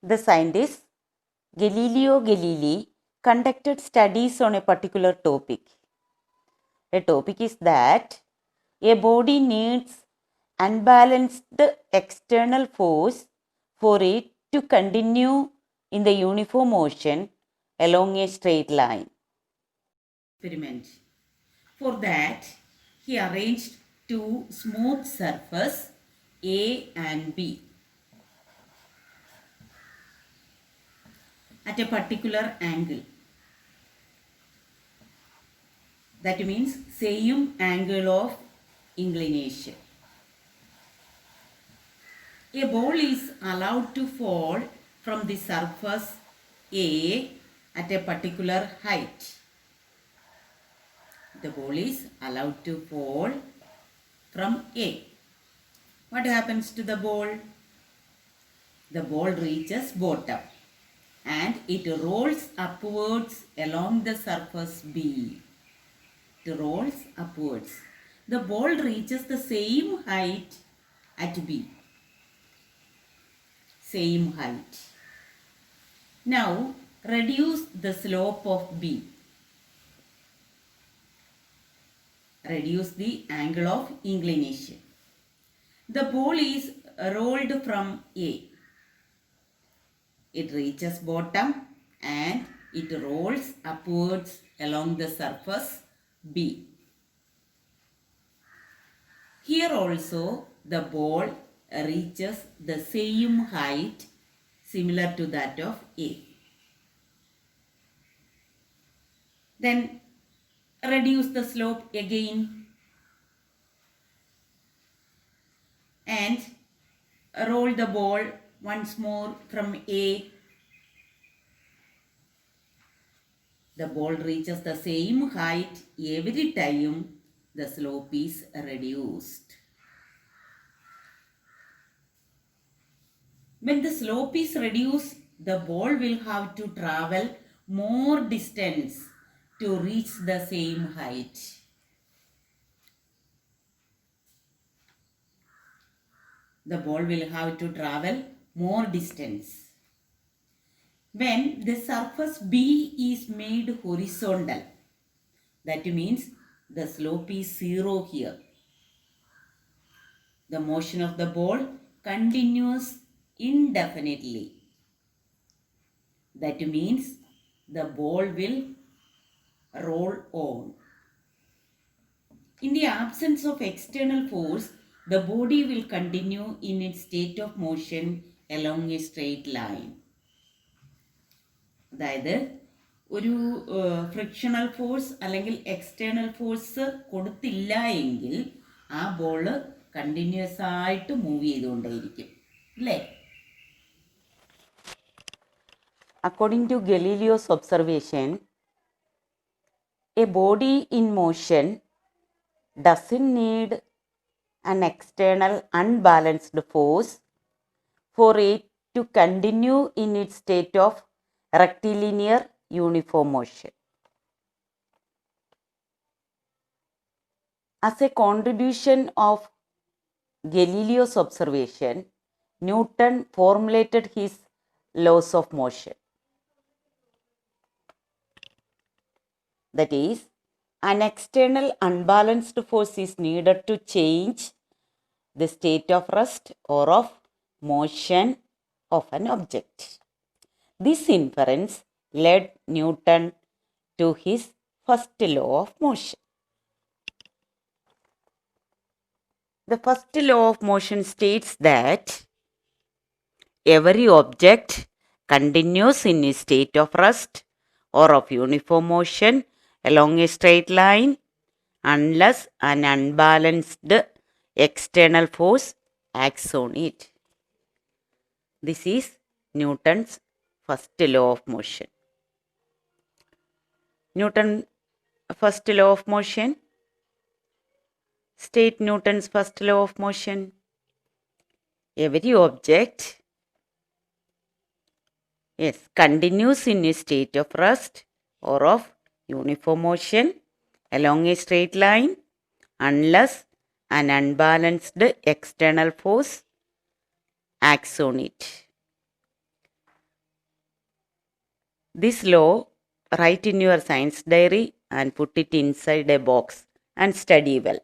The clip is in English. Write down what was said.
The scientist Galileo Galilei conducted studies on a particular topic. The topic is that a body needs unbalanced external force for it to continue in the uniform motion along a straight line. Experiment. For that, he arranged two smooth surfaces A and B at a particular angle. That means same angle of inclination. A ball is allowed to fall from the surface A at a particular height. The ball is allowed to fall from A. What happens to the ball? The ball reaches bottom and it rolls upwards along the surface B. It rolls upwards. The ball reaches the same height at B. Same height. Now reduce the slope of B. Reduce the angle of inclination. The ball is rolled from A. It reaches bottom and it rolls upwards along the surface B. Here also the ball reaches the same height similar to that of A. Then reduce the slope again and roll the ball once more from A. The ball reaches the same height every time the slope is reduced. When the slope is reduced, the ball will have to travel more distance to reach the same height. The ball will have to travel more distance. When the surface B is made horizontal, that means the slope is 0 here. The motion of the ball continues indefinitely. That means the ball will roll on. In the absence of external force, the body will continue in its state of motion along a straight line. അതായത് ഒരു frictional force അല്ലെങ്കിൽ external force കൊടുത്തില്ല എങ്കിൽ ആ ball continuous ആയിട്ട് move ചെയ്തുകൊണ്ടേയിരിക്കും അല്ലേ? According to Galileo's observation, a body in motion doesn't need an external unbalanced force for it to continue in its state of rectilinear uniform motion. As a contribution of Galileo's observation, Newton formulated his laws of motion. That is, an external unbalanced force is needed to change the state of rest or of motion of an object. This inference led Newton to his first law of motion. The first law of motion states that every object continues in a state of rest or of uniform motion along a straight line unless an unbalanced external force acts on it. This is Newton's first law of motion. Newton's first law of motion. State Newton's first law of motion. Every object continues in a state of rest or of uniform motion along a straight line unless an unbalanced external force acts on it. This law, write in your science diary and put it inside a box and study well.